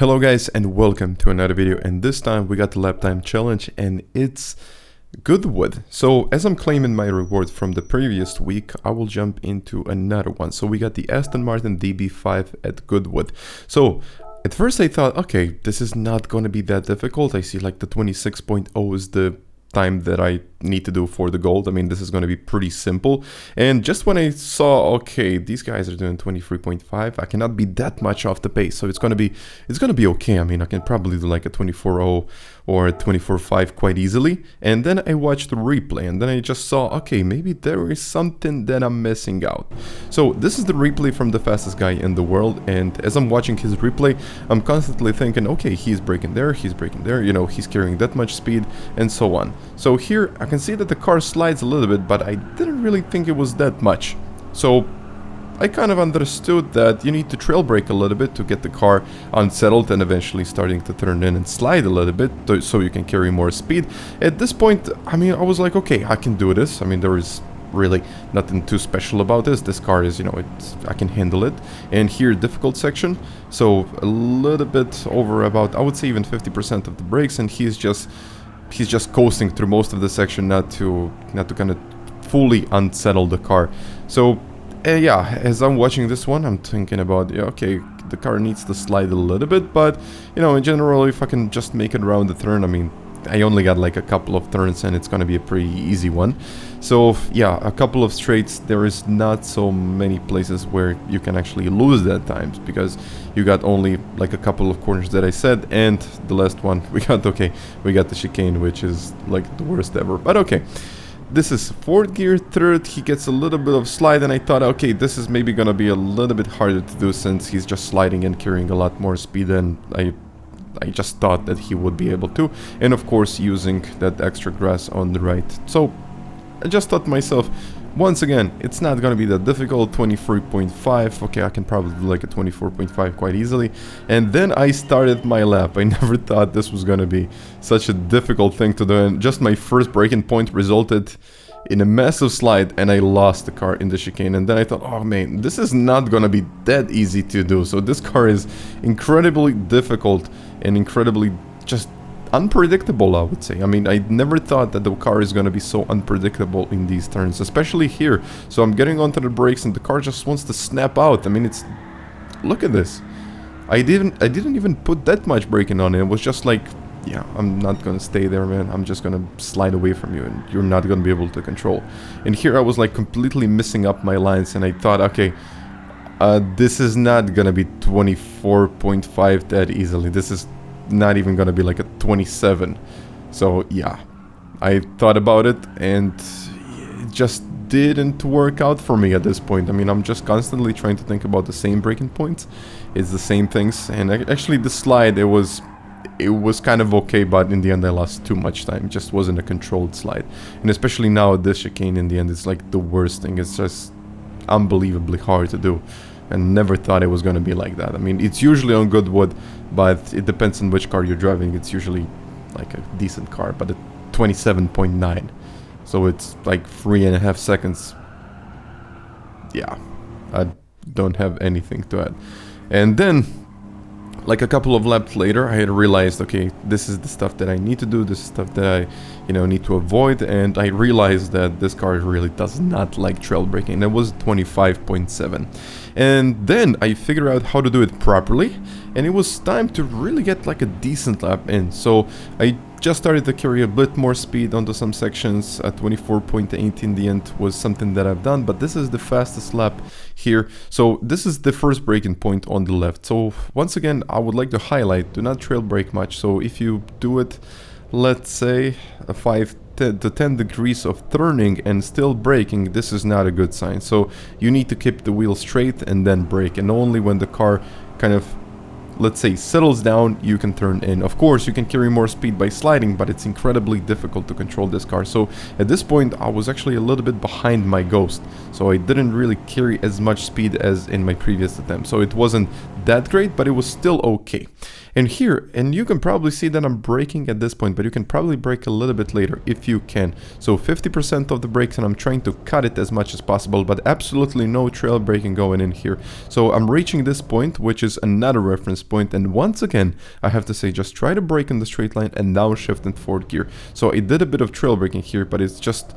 Hello guys and welcome to another video, and this time we got the lap time challenge and it's Goodwood. So as I'm claiming my reward from the previous week, I will jump into another one. So we got the Aston Martin DB5 at Goodwood. So at first I thought, okay, this is not going to be that difficult. I see like the 26.0 is the time that I need to do for the gold. I mean, this is going to be pretty simple. And just when I saw, okay, these guys are doing 23.5, I cannot be that much off the pace, so it's going to be okay. I mean, I can probably do like a 24.0 or a 24.5 quite easily. And then I watched the replay and then I just saw, okay, maybe there is something that I'm missing out. So this is the replay from the fastest guy in the world, and as I'm watching his replay, I'm constantly thinking, okay, he's braking there, you know, he's carrying that much speed and so on. So here I can see that the car slides a little bit, but I didn't really think it was that much. So I kind of understood that you need to trail brake a little bit to get the car unsettled and eventually starting to turn in and slide a little bit so you can carry more speed. At this point, I mean, I was like, okay, I can do this. I mean, there is really nothing too special about this. This car is, you know, I can handle it. And here, difficult section, so a little bit over about, I would say even 50% of the brakes, and he's just coasting through most of the section, not to kind of fully unsettle the car. So yeah, as I'm watching this one, I'm thinking about, yeah, okay, the car needs to slide a little bit, but you know, in general, if I can just make it around the turn, I mean, I only got like a couple of turns and it's gonna be a pretty easy one. So yeah, a couple of straights, there is not so many places where you can actually lose that times, because you got only like a couple of corners that I said, and the last one we got the chicane, which is like the worst ever, but okay. This is fourth gear, third, he gets a little bit of slide, and I thought, okay, this is maybe gonna be a little bit harder to do since he's just sliding and carrying a lot more speed than I just thought that he would be able to, and of course using that extra grass on the right. So I just thought to myself, once again, it's not gonna be that difficult. 23.5, okay, I can probably do like a 24.5 quite easily. And then I started my lap. I never thought this was gonna be such a difficult thing to do, and just my first braking point resulted in a massive slide and I lost the car in the chicane. And then I thought, oh man, this is not gonna be that easy to do. So this car is incredibly difficult and incredibly just unpredictable, I would say. I mean, I never thought that the car is going to be so unpredictable in these turns, especially here. So I'm getting onto the brakes and the car just wants to snap out. I mean, it's, look at this. I didn't even put that much braking on it. It was just like, yeah, I'm not going to stay there, man. I'm just going to slide away from you and you're not going to be able to control. And here I was like completely missing up my lines, and I thought, okay, this is not going to be 24.5 that easily. This is not even gonna be like a 27. So yeah, I thought about it and it just didn't work out for me at this point. I mean, I'm just constantly trying to think about the same braking points. It's the same things, and actually the slide, it was kind of okay, but in the end I lost too much time. It just wasn't a controlled slide, and especially now this chicane in the end, it's like the worst thing. It's just unbelievably hard to do, and never thought it was going to be like that. I mean, it's usually on Goodwood, but it depends on which car you're driving. It's usually like a decent car, but at 27.9, so it's like 3.5 seconds. Yeah, I don't have anything to add. And then like a couple of laps later, I had realized, okay, this is the stuff that I need to do, this is stuff that I, you know, need to avoid, and I realized that this car really does not like trail braking. That was 25.7. And then I figured out how to do it properly, and it was time to really get like a decent lap in. So I just started to carry a bit more speed onto some sections. At 24.8 in the end was something that I've done, but this is the fastest lap here. So this is the first braking point on the left. So once again, I would like to highlight, do not trail brake much. So if you do it, let's say a 5 to 10 degrees of turning and still braking, this is not a good sign. So you need to keep the wheel straight and then brake, and only when the car kind of, let's say, settles down, you can turn in. Of course, you can carry more speed by sliding, but it's incredibly difficult to control this car. So at this point, I was actually a little bit behind my Ghost, so I didn't really carry as much speed as in my previous attempt. So it wasn't that great, but it was still okay. And here, and you can probably see that I'm braking at this point, but you can probably brake a little bit later if you can. So 50% of the brakes, and I'm trying to cut it as much as possible, but absolutely no trail braking going in here. So I'm reaching this point, which is another reference this point. And once again, I have to say, just try to brake in the straight line and now shift in fourth gear. So I did a bit of trail braking here, but it's just,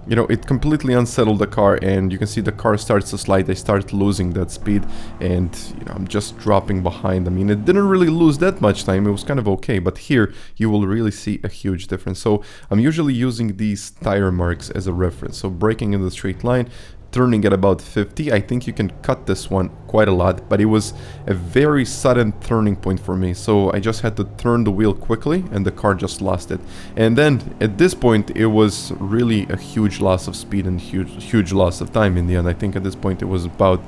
you know, it completely unsettled the car, and you can see the car starts to slide. I start losing that speed, and you know, I'm just dropping behind. I mean, it didn't really lose that much time, it was kind of okay, but here you will really see a huge difference. So I'm usually using these tire marks as a reference. So braking in the straight line, turning at about 50. I think you can cut this one quite a lot, but it was a very sudden turning point for me, so I just had to turn the wheel quickly and the car just lost it. And then at this point it was really a huge loss of speed and huge loss of time in the end. I think at this point it was about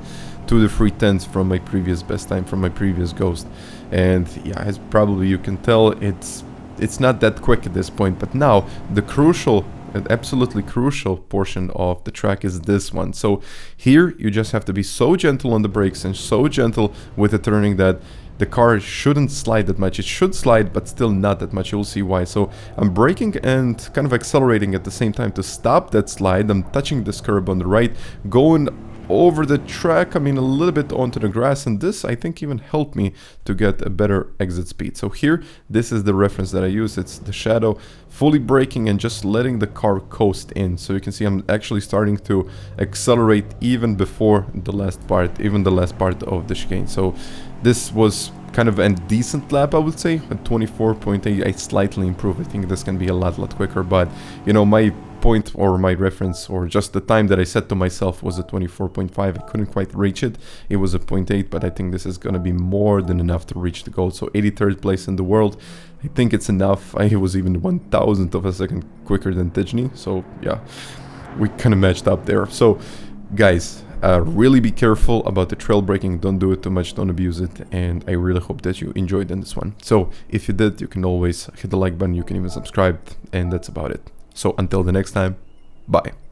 2 to 3 tenths from my previous best time, from my previous Ghost. And yeah, as probably you can tell, it's not that quick at this point. But now the crucial, absolutely crucial portion of the track is this one. So here you just have to be so gentle on the brakes and so gentle with the turning that the car shouldn't slide that much. It should slide, but still not that much. You'll see why. So I'm braking and kind of accelerating at the same time to stop that slide. I'm touching this curb on the right, going over the track, I mean a little bit onto the grass, and this I think even helped me to get a better exit speed. So here, this is the reference that I use. It's the shadow, fully braking and just letting the car coast in. So you can see I'm actually starting to accelerate even before the last part, of the chicane. So this was kind of a decent lap, I would say. At 24.8, I slightly improved. I think this can be a lot quicker, but you know, my point or my reference or just the time that I set to myself was a 24.5. I couldn't quite reach it. It was a 0.8, but I think this is going to be more than enough to reach the goal. So 83rd place in the world, I think it's enough. I was even 1,000th of a second quicker than Tijni. So yeah, we kind of matched up there. So guys, really be careful about the trail braking. Don't do it too much, don't abuse it, and I really hope that you enjoyed in this one. So if you did, you can always hit the like button, you can even subscribe, and that's about it. So until the next time, bye.